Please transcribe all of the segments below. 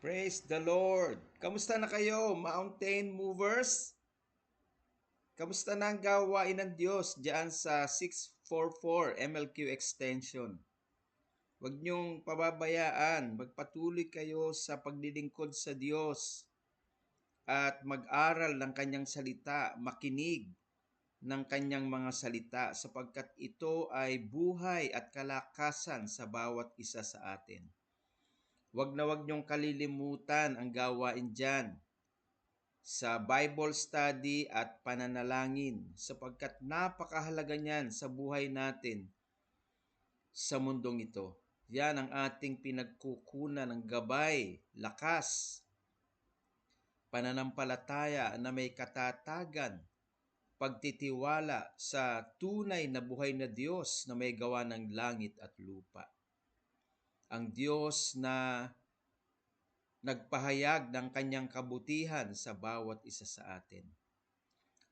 Praise the Lord! Kamusta na kayo, mountain movers? Kamusta na ang gawain ng Diyos diyan sa 644 MLQ Extension? Huwag niyong pababayaan, magpatuloy kayo sa paglilingkod sa Diyos at mag-aral ng kanyang salita, makinig ng kanyang mga salita sapagkat ito ay buhay at kalakasan sa bawat isa sa atin. Huwag niyong kalilimutan ang gawain dyan sa Bible study at pananalangin sapagkat napakahalaga niyan sa buhay natin sa mundong ito. Yan ang ating pinagkukunan ng gabay, lakas, pananampalataya na may katatagan, pagtitiwala sa tunay na buhay na Diyos na may gawa ng langit at lupa. Ang Diyos na nagpahayag ng kanyang kabutihan sa bawat isa sa atin.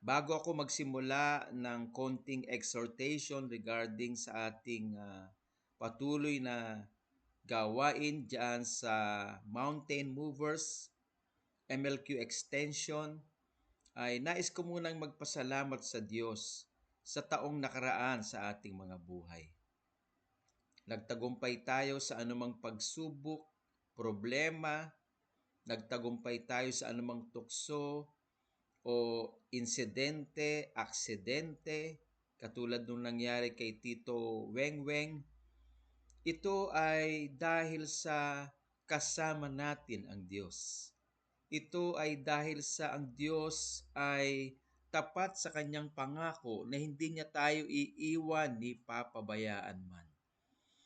Bago ako magsimula ng konting exhortation regarding sa ating patuloy na gawain dyan sa Mountain Movers MLQ Extension, ay nais ko munang magpasalamat sa Diyos sa taong nakaraan sa ating mga buhay. Nagtagumpay tayo sa anumang pagsubok, problema, nagtagumpay tayo sa anumang tukso o insidente, aksidente, katulad nung nangyari kay Tito Wengweng. Ito ay dahil sa kasama natin ang Diyos. Ito ay dahil sa ang Diyos ay tapat sa kanyang pangako na hindi niya tayo iiwan ni papabayaan man.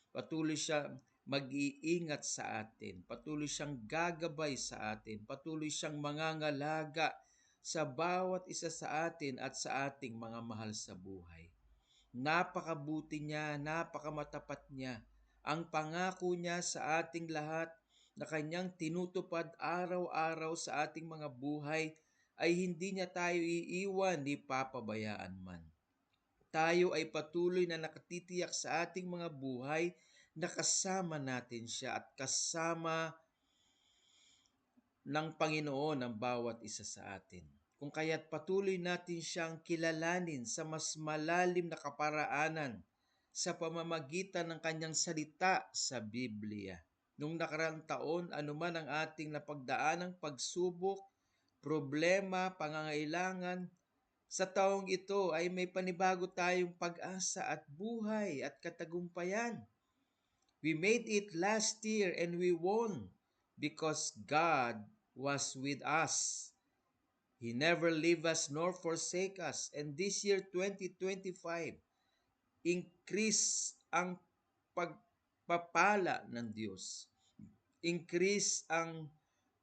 Patuloy siya mag-iingat sa atin. Patuloy siyang gagabay sa atin. Patuloy siyang mangangalaga sa bawat isa sa atin at sa ating mga mahal sa buhay. Napakabuti niya, napakamatapat niya. Ang pangako niya sa ating lahat na kanyang tinutupad araw-araw sa ating mga buhay ay hindi niya tayo iiwan ni papabayaan man. Tayo ay patuloy na nakatitiyak sa ating mga buhay na kasama natin siya at kasama ng Panginoon ang bawat isa sa atin. Kung kaya't patuloy natin siyang kilalanin sa mas malalim na kaparaanan sa pamamagitan ng kanyang salita sa Biblia. Nung nakaraang taon, anuman ang ating napagdaanang pagsubok, problema, pangangailangan, sa taong ito ay may panibago tayong pag-asa at buhay at katagumpayan. We made it last year and we won because God was with us. He never leave us nor forsake us. And this year, 2025, increase ang pagpapala ng Diyos. Increase ang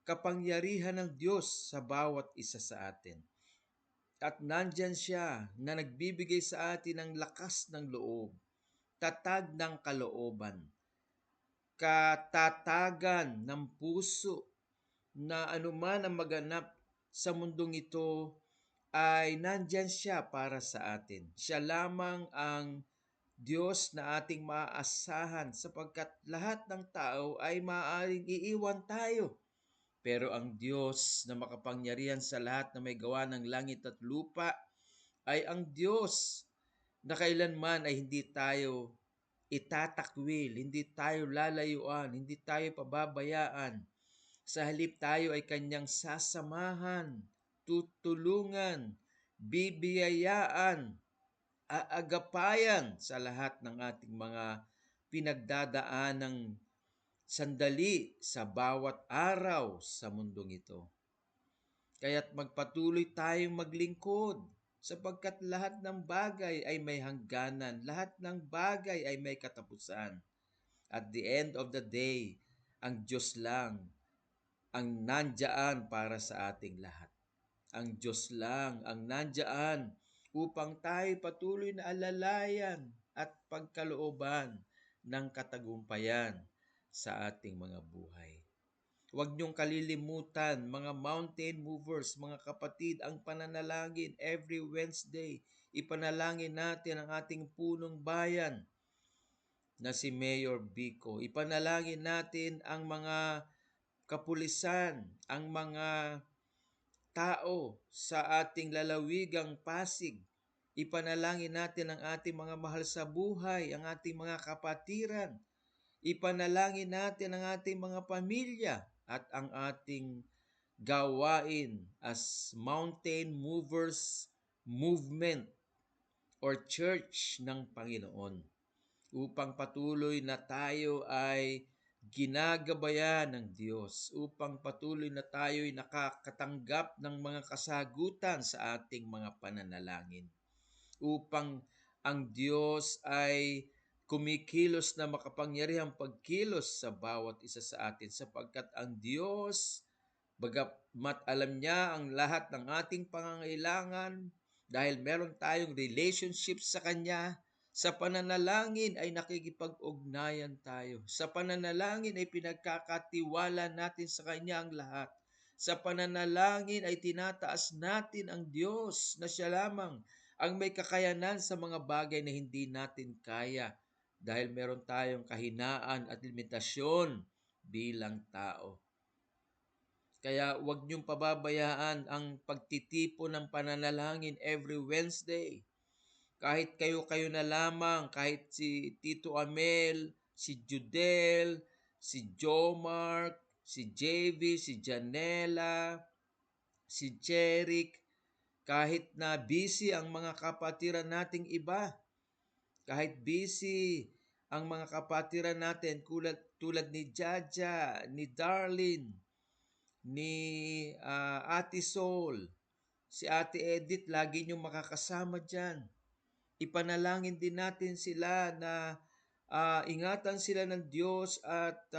kapangyarihan ng Diyos sa bawat isa sa atin. At nandyan siya na nagbibigay sa atin ng lakas ng loob, tatag ng kalooban, katatagan ng puso na anuman ang maganap sa mundong ito ay nandyan siya para sa atin. Siya lamang ang Diyos na ating maaasahan sapagkat lahat ng tao ay maaaring iiwan tayo. Pero ang Diyos na makapangyarihan sa lahat na may gawa ng langit at lupa ay ang Diyos na kailanman ay hindi tayo itatakwil, hindi tayo lalayuan, hindi tayo pababayaan. Sa halip tayo ay kanyang sasamahan, tutulungan, bibiyayaan, aagapayan sa lahat ng ating mga pinagdadaanang sandali sa bawat araw sa mundong ito. Kaya't magpatuloy tayong maglingkod sapagkat lahat ng bagay ay may hangganan, lahat ng bagay ay may katapusan. At the end of the day, ang Diyos lang ang nandyan para sa ating lahat. Ang Diyos lang ang nandyan upang tayo patuloy na alalayan at pagkalooban ng katagumpayan sa ating mga buhay. Huwag niyong kalilimutan, mga mountain movers, mga kapatid, ang pananalangin every Wednesday. Ipanalangin natin ang ating punong bayan na si Mayor Bico. Ipanalangin natin ang mga kapulisan, ang mga tao sa ating lalawigang Pasig. Ipanalangin natin ang ating mga mahal sa buhay, ang ating mga kapatiran. Ipanalangin natin ang ating mga pamilya at ang ating gawain as Mountain Movers Movement or Church ng Panginoon, upang patuloy na tayo ay ginagabayan ng Diyos, upang patuloy na tayo ay nakakatanggap ng mga kasagutan sa ating mga pananalangin, upang ang Diyos ay kumikilos na makapangyarihang pagkilos sa bawat isa sa atin, sapagkat ang Diyos, bagamat alam niya ang lahat ng ating pangangailangan, dahil meron tayong relationship sa Kanya, sa pananalangin ay nakikipag-ugnayan tayo. Sa pananalangin ay pinagkakatiwala natin sa Kanya ang lahat. Sa pananalangin ay tinataas natin ang Diyos na siya lamang ang may kakayanan sa mga bagay na hindi natin kaya, dahil meron tayong kahinaan at limitasyon bilang tao. Kaya huwag niyong pababayaan ang pagtitipon ng pananalangin every Wednesday. Kahit kayo-kayo na lamang, kahit si Tito Amel, si Judel, si Jomark, si JV, si Janela, si Jeric, kahit na busy ang mga kapatiran nating iba, kahit busy ang mga kapatiran natin tulad ni Jaja, ni Darlene, ni Ate Sol, si Ate Edith, lagi niyong makakasama dyan. Ipanalangin din natin sila na ingatan sila ng Diyos at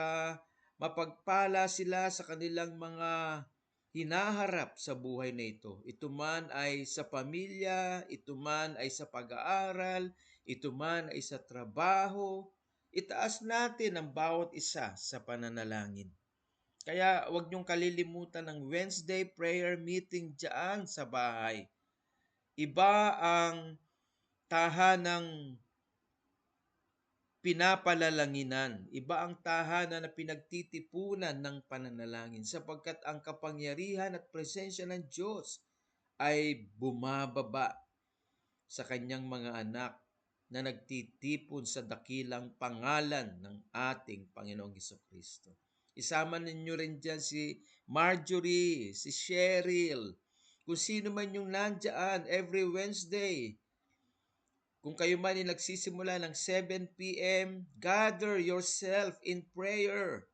mapagpala sila sa kanilang mga hinaharap sa buhay na ito. Ito man ay sa pamilya, ito man ay sa pag-aaral, ito man ay sa trabaho. Itaas natin ang bawat isa sa pananalangin. Kaya huwag niyong kalilimutan ng Wednesday prayer meeting dyan sa bahay. Iba ang tahanang pinapalalanginan. Iba ang tahanan na pinagtitipunan ng pananalangin, sapagkat ang kapangyarihan at presensya ng Diyos ay bumababa sa kanyang mga anak na nagtitipon sa dakilang pangalan ng ating Panginoong Hesukristo. Isama ninyo rin dyan si Marjorie, si Cheryl, kung sino man yung nandyan every Wednesday. Kung kayo man ay nagsisimula ng 7 p.m., gather yourself in prayer.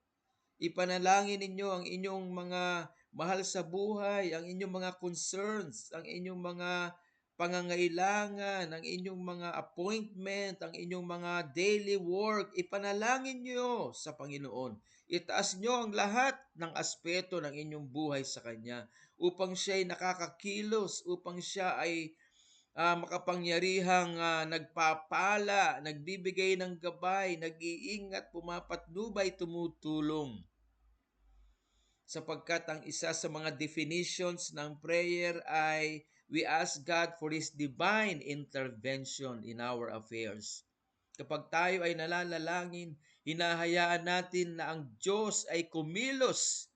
Ipanalangin ninyo ang inyong mga mahal sa buhay, ang inyong mga concerns, ang inyong mga pangangailangan, ang inyong mga appointment, ang inyong mga daily work. Ipanalangin nyo sa Panginoon. Itaas nyo ang lahat ng aspeto ng inyong buhay sa Kanya, upang siya ay nakakakilos, upang siya ay makapangyarihang nagpapala, nagbibigay ng gabay, nag-iingat, pumapatnubay, tumutulong. Sapagkat ang isa sa mga definitions ng prayer ay we ask God for His divine intervention in our affairs. Kapag tayo ay nalalangin, hinahayaan natin na ang Diyos ay kumilos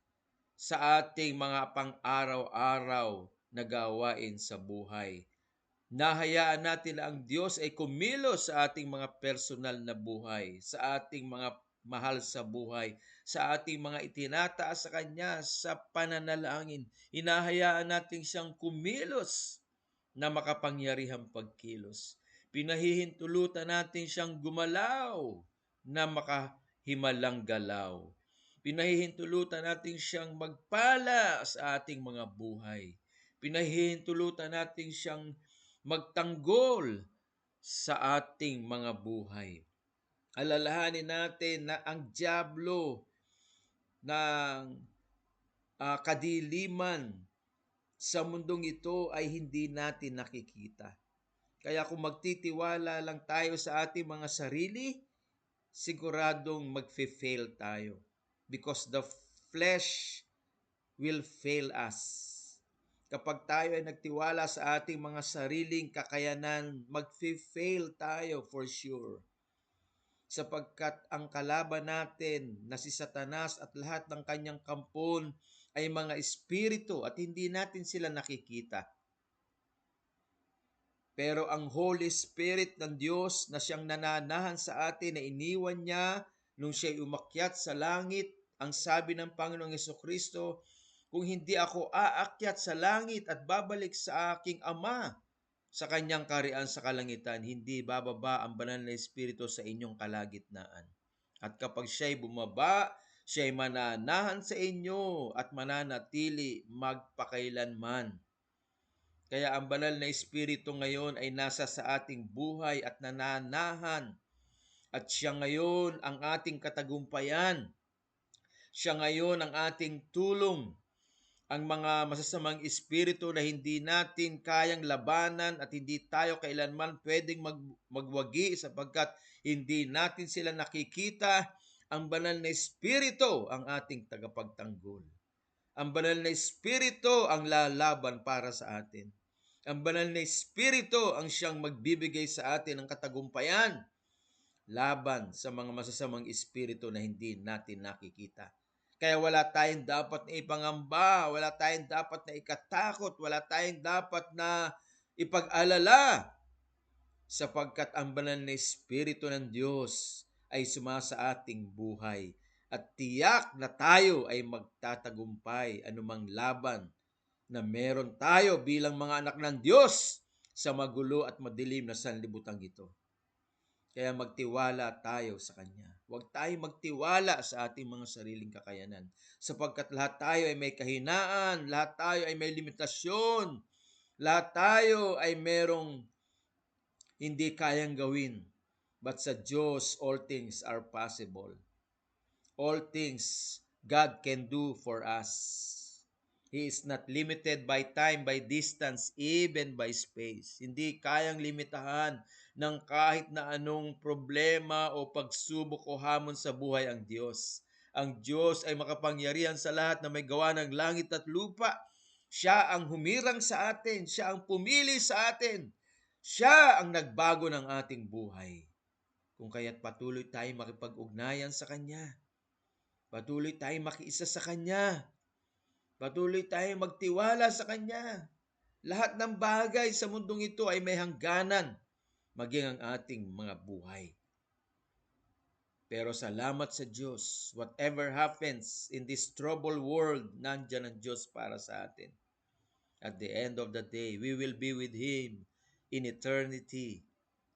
sa ating mga pang-araw-araw na gawain sa buhay. Nahayaan natin na ang Diyos ay kumilos sa ating mga personal na buhay, sa ating mga mahal sa buhay, sa ating mga itinataas sa Kanya sa pananalangin. Hinahayaan natin siyang kumilos na makapangyarihang pagkilos. Pinahihintulutan natin siyang gumalaw na makahimalang galaw. Pinahihintulutan natin siyang magpala sa ating mga buhay. Pinahihintulutan natin siyang magtanggol sa ating mga buhay. Alalahanin natin na ang dyablo ng kadiliman sa mundong ito ay hindi natin nakikita. Kaya kung magtitiwala lang tayo sa ating mga sarili, siguradong magfe-fail tayo, because the flesh will fail us. Kapag tayo ay nagtiwala sa ating mga sariling kakayanan, magfe-fail tayo for sure. sapagkat ang kalaban natin na si Satanas at lahat ng kanyang kampon ay mga espiritu at hindi natin sila nakikita. Pero ang Holy Spirit ng Diyos na siyang nananahan sa atin na iniwan niya nung siya'y umakyat sa langit, ang sabi ng Panginoong Hesukristo, kung hindi ako aakyat sa langit at babalik sa aking Ama sa kanyang kaharian sa kalangitan, hindi bababa ang banal na Espiritu sa inyong kalagitnaan. At kapag siya'y bumaba, siya'y mananahan sa inyo at mananatili magpakailanman. Kaya ang banal na Espiritu ngayon ay nasa sa ating buhay at nananahan. At siya ngayon ang ating katagumpayan. Siya ngayon ang ating tulong. Ang mga masasamang espiritu na hindi natin kayang labanan at hindi tayo kailanman pwedeng magwagi sapagkat hindi natin sila nakikita, ang banal na espiritu ang ating tagapagtanggol. Ang banal na espiritu ang lalaban para sa atin. Ang banal na espiritu ang siyang magbibigay sa atin ng katagumpayan laban sa mga masasamang espiritu na hindi natin nakikita. Kaya wala tayong dapat na ipangamba, wala tayong dapat na ikatakot, wala tayong dapat na ipag-alala sapagkat ang banal na Espiritu ng Diyos ay sumasa ating buhay at tiyak na tayo ay magtatagumpay anumang laban na meron tayo bilang mga anak ng Diyos sa magulo at madilim na sanlibutan ito. Kaya magtiwala tayo sa Kanya. Huwag tayo magtiwala sa ating mga sariling kakayanan. Sapagkat lahat tayo ay may kahinaan, lahat tayo ay may limitasyon, lahat tayo ay merong hindi kayang gawin. But sa Diyos, all things are possible. All things God can do for us. He is not limited by time, by distance, even by space. Hindi kayang limitahan ng kahit na anong problema o pagsubok o hamon sa buhay ang Diyos. Ang Diyos ay makapangyarihan sa lahat na may gawa ng langit at lupa. Siya ang humirang sa atin. Siya ang pumili sa atin. Siya ang nagbago ng ating buhay. Kung kaya't patuloy tayong makipag-ugnayan sa Kanya. Patuloy tayong makiisa sa Kanya. Patuloy tayong magtiwala sa Kanya. Lahat ng bagay sa mundong ito ay may hangganan, maging ang ating mga buhay. Pero salamat sa Diyos, whatever happens in this troubled world, nandyan ang Diyos para sa atin. At the end of the day, we will be with Him in eternity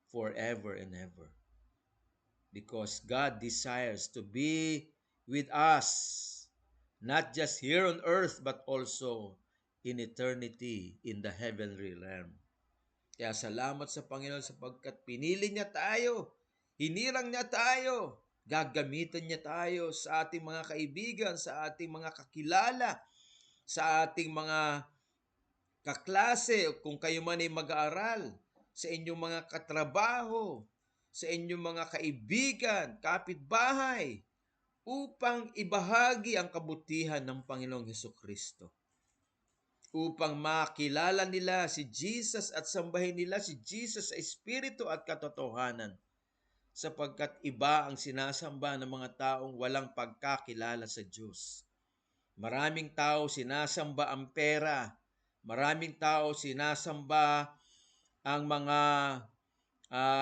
forever and ever. Because God desires to be with us, not just here on earth, but also in eternity in the heavenly realm. Kaya salamat sa Panginoon sapagkat pinili niya tayo, hinirang niya tayo, gagamitan niya tayo sa ating mga kaibigan, sa ating mga kakilala, sa ating mga kaklase, kung kayo man ay mag-aaral, sa inyong mga katrabaho, sa inyong mga kaibigan, kapitbahay, upang ibahagi ang kabutihan ng Panginoong Hesukristo. Upang makilala nila si Jesus at sambahin nila si Jesus sa Espiritu at katotohanan. Sapagkat iba ang sinasamba ng mga taong walang pagkakilala sa Diyos. Maraming tao sinasamba ang pera. Maraming tao sinasamba ang mga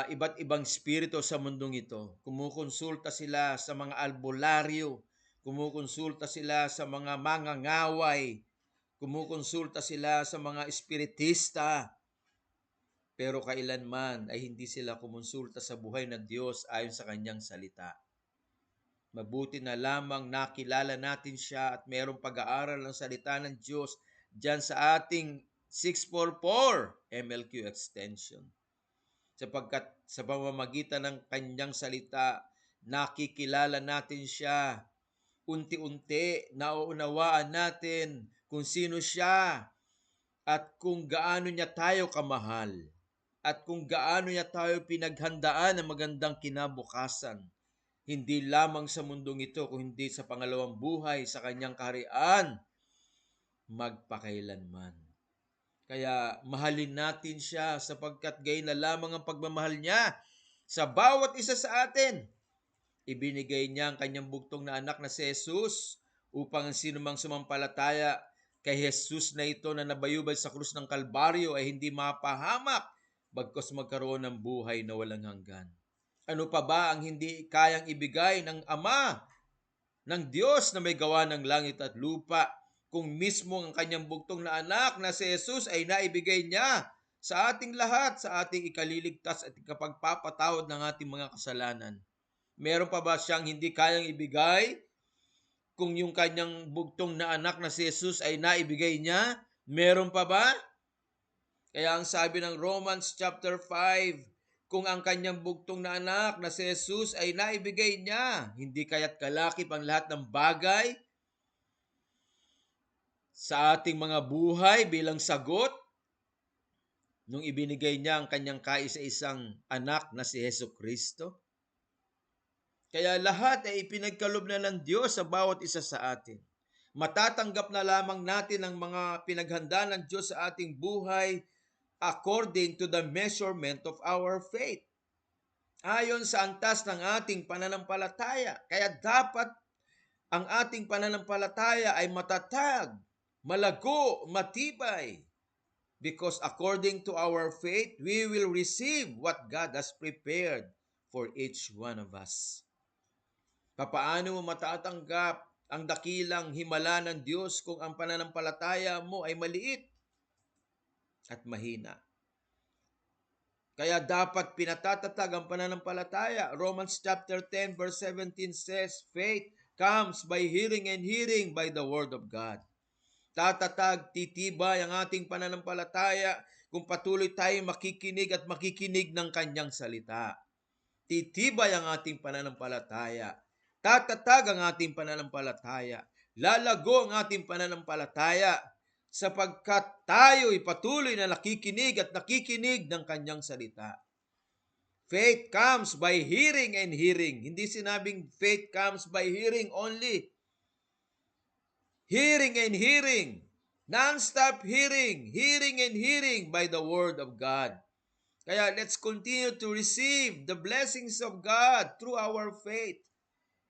iba't ibang spirito sa mundong ito. Kumukonsulta sila sa mga albularyo, kumukonsulta sila sa mga mangangaway, kumukonsulta sila sa mga espiritista. Pero kailanman ay hindi sila kumonsulta sa buhay ng Diyos ayon sa kanyang salita. Mabuti na lamang nakilala natin siya at mayroong pag-aaral ng salita ng Diyos dyan sa ating 644 MLQ extension. Sapagkat sa pamamagitan ng kanyang salita, nakikilala natin siya. Unti-unti, nauunawaan natin kung sino siya at kung gaano niya tayo kamahal at kung gaano niya tayo pinaghandaan ng magandang kinabukasan. Hindi lamang sa mundong ito, kundi sa pangalawang buhay sa kanyang kaharian, magpakailanman. Kaya mahalin natin siya sapagkat gayon na lamang ang pagmamahal niya sa bawat isa sa atin. Ibinigay niya ang kanyang bugtong na anak na si Jesus upang ang sinumang sumampalataya kay Jesus na ito na nabayubay sa krus ng Kalbaryo ay hindi mapahamak, bagkus magkaroon ng buhay na walang hanggan. Ano pa ba ang hindi kayang ibigay ng Ama, ng Diyos na may gawa ng langit at lupa, kung mismo ang kanyang bugtong na anak na si Jesus ay naibigay niya sa ating lahat, sa ating ikaliligtas at ikapagpapatawad ng ating mga kasalanan? Meron pa ba siyang hindi kayang ibigay kung yung kanyang bugtong na anak na si Jesus ay naibigay niya? Meron pa ba? Kaya ang sabi ng Romans chapter 5, kung ang kanyang bugtong na anak na si Jesus ay naibigay niya, hindi kaya't kalakip ang lahat ng bagay sa ating mga buhay bilang sagot nung ibinigay niya ang kanyang kaisa-isang anak na si Jesucristo? Kaya lahat ay ipinagkaloob na ng Diyos sa bawat isa sa atin. Matatanggap na lamang natin ang mga pinaghanda ng Diyos sa ating buhay according to the measurement of our faith. Ayon sa antas ng ating pananampalataya. Kaya dapat ang ating pananampalataya ay matatag, malago, matibay. Because according to our faith, we will receive what God has prepared for each one of us. Papaano mo matatanggap ang dakilang himala ng Diyos kung ang pananampalataya mo ay maliit at mahina? Kaya dapat pinatatatag ang pananampalataya. Romans chapter 10 verse 17 says, faith comes by hearing and hearing by the word of God. Tatatag, titibay ang ating pananampalataya kung patuloy tayong makikinig at makikinig ng kanyang salita. Titibay ang ating pananampalataya. Tatatag ang ating pananampalataya. Lalago ang ating pananampalataya sapagkat tayo'y patuloy na nakikinig at nakikinig ng kanyang salita. Faith comes by hearing and hearing. Hindi sinabing faith comes by hearing only. Hearing and hearing. Non-stop hearing. Hearing and hearing by the word of God. Kaya let's continue to receive the blessings of God through our faith.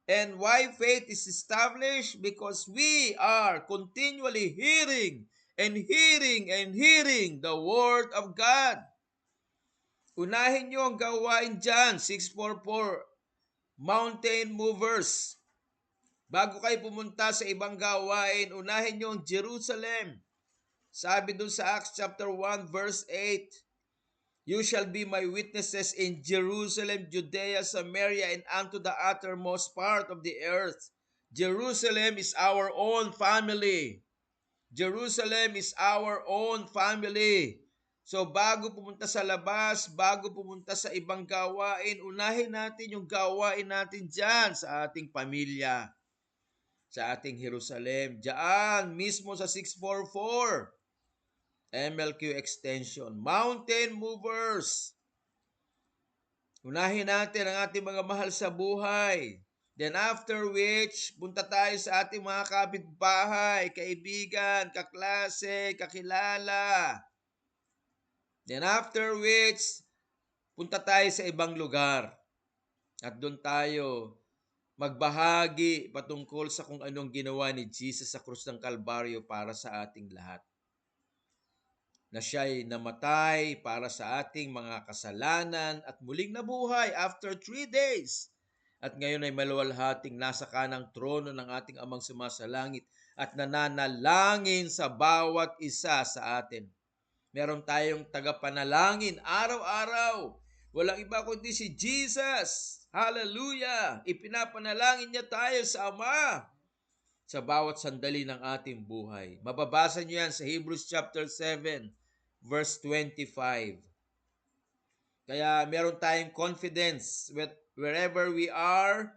And why faith is established? Because we are continually hearing and hearing and hearing the Word of God. Unahin nyo ang gawain dyan, 644, Mountain Movers. Bago kayo pumunta sa ibang gawain, unahin nyo ang Jerusalem. Sabi dun sa Acts chapter 1 verse 8, you shall be my witnesses in Jerusalem, Judea, Samaria, and unto the uttermost part of the earth. Jerusalem is our own family. Jerusalem is our own family. So bago pumunta sa labas, bago pumunta sa ibang gawain, unahin natin yung gawain natin dyan sa ating pamilya, sa ating Jerusalem. Diyan mismo sa 644. MLQ extension, Mountain Movers. Unahin natin ang ating mga mahal sa buhay. Then after which, punta tayo sa ating mga kapitbahay, kaibigan, kaklase, kakilala. Then after which, punta tayo sa ibang lugar. At doon tayo magbahagi patungkol sa kung anong ginawa ni Jesus sa krus ng Kalbaryo para sa ating lahat. Na siya'y namatay para sa ating mga kasalanan at muling nabuhay after 3 days. At ngayon ay maluwalhating nasa kanang trono ng ating Amang sumasalangit at nananalangin sa bawat isa sa atin. Meron tayong tagapanalangin araw-araw. Walang iba kundi si Jesus. Hallelujah! Ipinapanalangin niya tayo sa Ama sa bawat sandali ng ating buhay. Mababasa niyo yan sa Hebrews chapter 7, verse 25. Kaya meron tayong confidence with wherever we are,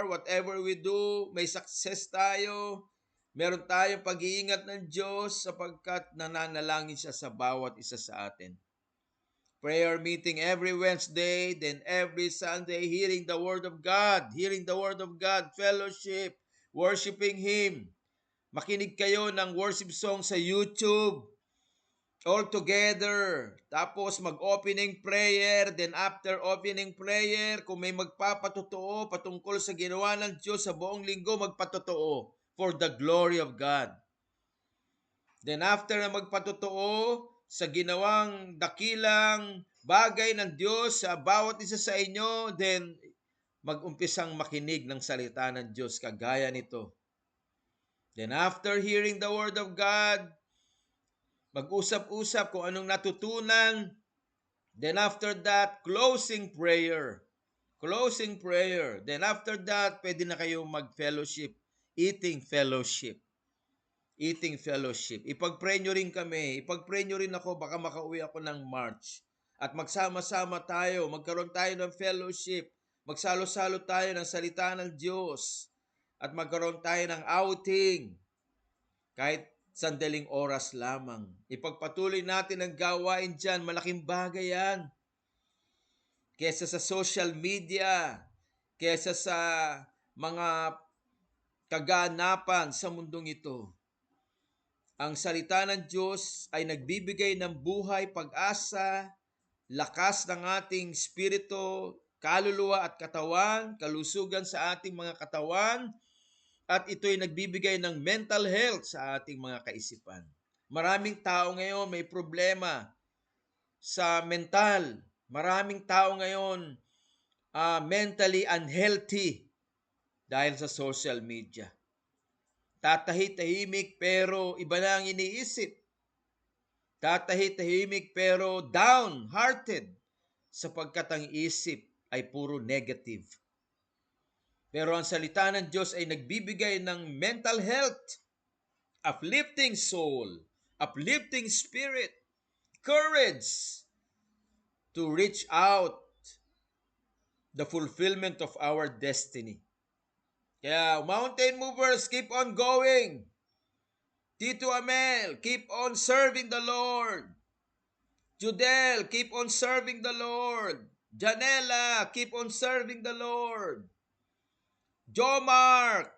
whatever we do, may success tayo. Meron tayong pag-iingat ng Diyos sapagkat nananalangin siya sa bawat isa sa atin. Prayer meeting every Wednesday, then every Sunday, hearing the Word of God, fellowship, worshiping Him. Makinig kayo ng worship song sa YouTube. all together. Tapos mag-opening prayer. Then after opening prayer, kung may magpapatotoo patungkol sa ginawa ng Diyos sa buong linggo, magpatotoo for the glory of God. Then after na magpatotoo sa ginawang dakilang bagay ng Diyos sa bawat isa sa inyo, then mag-umpisang makinig ng salita ng Diyos kagaya nito. Then after hearing the word of God, mag-usap-usap kung anong natutunan. Then after that, closing prayer. Closing prayer. Then after that, pwede na kayong mag-fellowship. Eating fellowship. Eating fellowship. Ipag-pray nyo rin kami. Ipag-pray nyo rin ako. Baka makauwi ako ng March. At magsama-sama tayo. Magkaroon tayo ng fellowship. Magsalo-salo tayo ng salita ng Diyos. At magkaroon tayo ng outing. Kahit sandaling oras lamang. Ipagpatuloy natin ang gawain dyan. Malaking bagay yan. Kesa sa social media. Kesa sa mga kaganapan sa mundong ito. Ang salita ng Diyos ay nagbibigay ng buhay, pag-asa, lakas ng ating spirito, kaluluwa at katawan, kalusugan sa ating mga katawan, at ito'y nagbibigay ng mental health sa ating mga kaisipan. Maraming tao ngayon may problema sa mental. Maraming tao ngayon mentally unhealthy dahil sa social media. Tatahimik pero iba na ang iniisip. Tatahimik pero downhearted sapagkat ang isip ay puro negative. Pero ang salita ng Diyos ay nagbibigay ng mental health, uplifting soul, uplifting spirit, courage to reach out the fulfillment of our destiny. Kaya mountain movers, keep on going. Tito Amel, keep on serving the Lord. Judel, keep on serving the Lord. Janela, keep on serving the Lord. Jomark,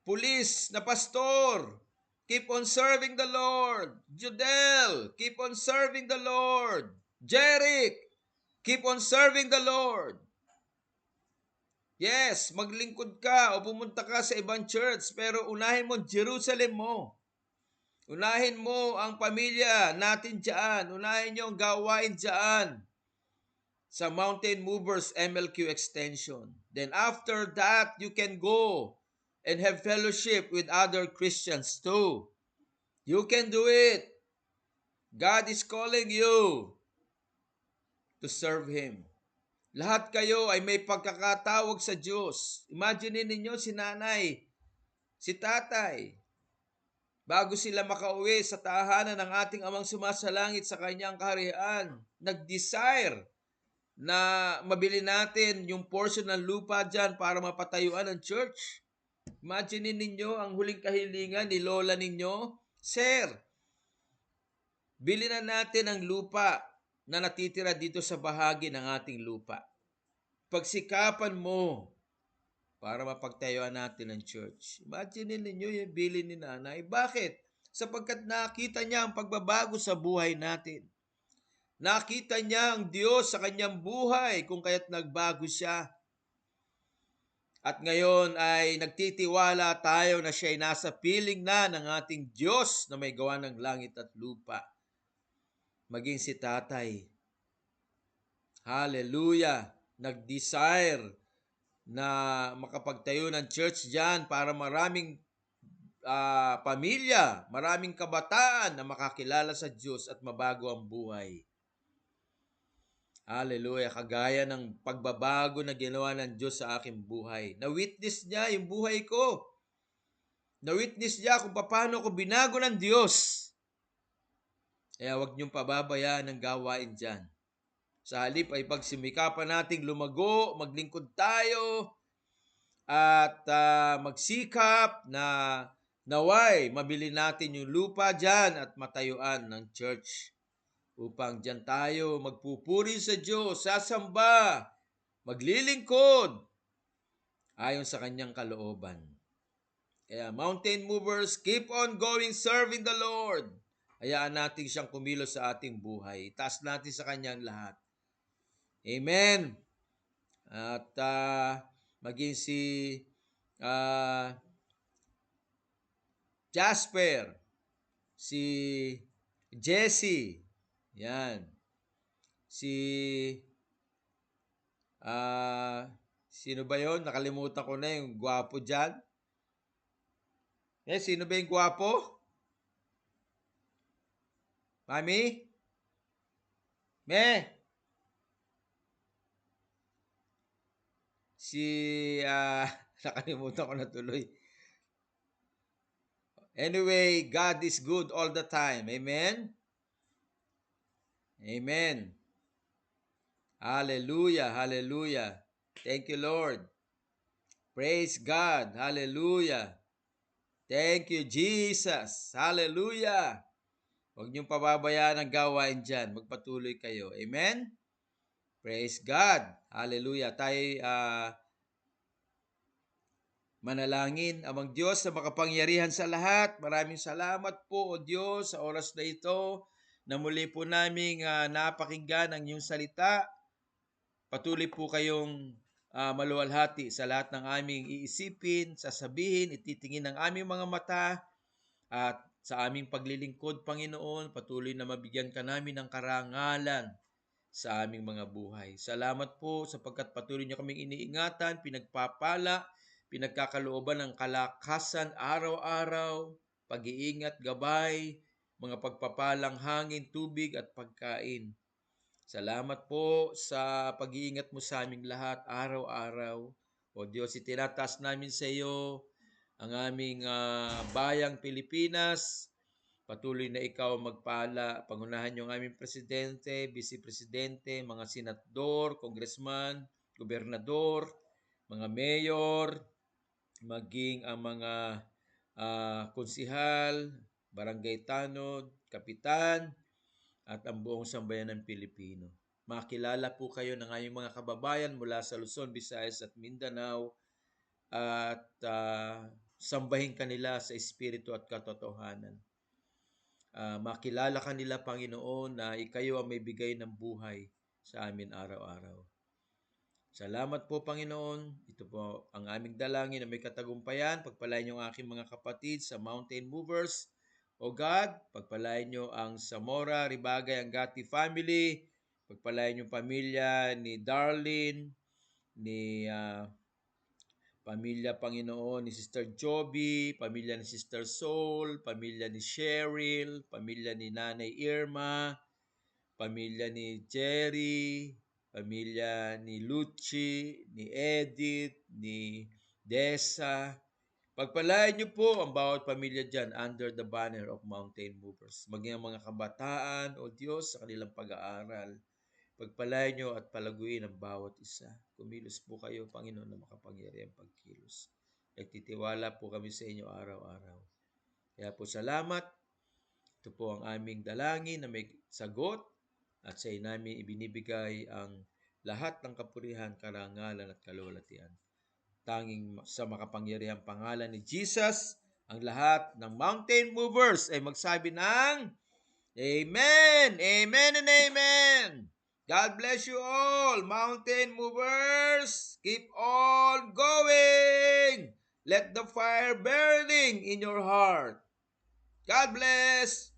pulis na pastor, keep on serving the Lord. Judel, keep on serving the Lord. Jeric, keep on serving the Lord. Yes, maglingkod ka o pumunta ka sa ibang church, pero unahin mo Jerusalem mo. Unahin mo ang pamilya natin dyan. Unahin nyo ang gawain dyan sa Mountain Movers MLQ Extension. Then after that, you can go and have fellowship with other Christians too. You can do it. God is calling you to serve Him. Lahat kayo ay may pagkakatawag sa Diyos. Imagine ninyo si nanay, si tatay, bago sila makauwi sa tahanan ng ating Amang sumasalangit sa kanyang kaharian, nag-desire na mabili natin yung portion ng lupa dyan para mapatayuan ng church. Imagine ninyo ang huling kahilingan ni lola ninyo, Sir, bili na natin ang lupa na natitira dito sa bahagi ng ating lupa. Pagsikapan mo para mapagtayuan natin ang church. Imagine ninyo yung bili ni nanay. Bakit? Sapagkat nakita niya ang pagbabago sa buhay natin. Nakita niya ang Diyos sa kanyang buhay kung kaya't nagbago siya. At ngayon ay nagtitiwala tayo na siya ay nasa piling na ng ating Diyos na may gawa ng langit at lupa. Maging si tatay. Hallelujah! Nag-desire na makapagtayo ng church dyan para maraming pamilya, maraming kabataan na makakilala sa Diyos at mabago ang buhay. Hallelujah! Kagaya ng pagbabago na ginawa ng Diyos sa aking buhay. Na-witness niya yung buhay ko. Na-witness niya kung paano ko binago ng Diyos. Kaya huwag niyong pababayaan ang gawain dyan. Sa halip ay pagsimikapan nating lumago, maglingkod tayo, at magsikap na naway mabili natin yung lupa dyan at matayuan ng church. Upang dyan tayo magpupuri sa Diyos, sasamba, maglilingkod ayon sa kanyang kalooban. Kaya mountain movers, keep on going serving the Lord. Hayaan natin siyang kumilos sa ating buhay. Itaas natin sa kanyang lahat. Amen. At maging si ah, Jasper, si Jesse, yan. Si sino ba yon? Nakalimutan ko na yung gwapo dyan. Sino ba yung gwapo? Mami? Me? Si, nakalimutan ko na tuloy. Anyway, God is good all the time. Amen? Amen. Hallelujah, hallelujah. Thank you, Lord. Praise God. Hallelujah. Thank you, Jesus. Hallelujah. Huwag niyong pababayaan ang gawain dyan. Magpatuloy kayo. Amen? Praise God. Hallelujah. Tayo manalangin. Amang Diyos na makapangyarihan sa lahat. Maraming salamat po, O Diyos, sa oras na ito na muli po naming napakinggan ang iyong salita. Patuloy po kayong maluwalhati sa lahat ng aming iisipin, sasabihin, ititingin ng aming mga mata at sa aming paglilingkod, Panginoon, patuloy na mabigyan ka namin ng karangalan sa aming mga buhay. Salamat po sapagkat patuloy niyo kaming iniingatan, pinagpapala, pinagkakalooban ng kalakasan araw-araw, pag-iingat, gabay, mga pagpapalang hangin, tubig at pagkain. Salamat po sa pag-iingat mo sa aming lahat araw-araw. O Diyos, itinataas namin sa iyo ang aming bayang Pilipinas. Patuloy na ikaw magpala. Pangunahan yung aming presidente, vice-presidente, mga senador, congressman, gobernador, mga mayor, maging ang mga konsihal, barangay tanod, kapitan, at ang buong sambayanan ng Pilipino. Makilala po kayo ng aming mga kababayan mula sa Luzon, Visayas at Mindanao at sambahin kanila sa espiritu at katotohanan. Makilala kanila, Panginoon, na ikayo ang may bigay ng buhay sa amin araw-araw. Salamat po, Panginoon. Ito po ang aming dalangin na may katagumpayan. Pagpalain niyo ang aking mga kapatid sa Mountain Movers. O God, pagpalain niyo ang Zamora, Ribagay, Angati family. Pagpalain niyo pamilya ni Darlene, ni pamilya, Panginoon, ni Sister Joby, pamilya ni Sister Soul, pamilya ni Cheryl, pamilya ni Nanay Irma, pamilya ni Jerry, pamilya ni Lucci, ni Edith, ni Desa. Pagpalain niyo po ang bawat pamilya dyan under the banner of Mountain Movers. Maging ang mga kabataan, O Diyos, sa kanilang pag-aaral. Pagpalain niyo at palaguin ang bawat isa. Kumilos po kayo, Panginoon, na makapangyarihan pagkilos. Nagtitiwala po kami sa inyo araw-araw. Kaya po salamat. Ito po ang aming dalangin na may sagot at sa namin ibinibigay ang lahat ng kapurihan, karangalan at kaluwalhatian. Tanging sa makapangyarihang pangalan ni Jesus, ang lahat ng Mountain Movers ay magsabi ng Amen! Amen and Amen! God bless you all, Mountain Movers! Keep on going! Let the fire burning in your heart. God bless!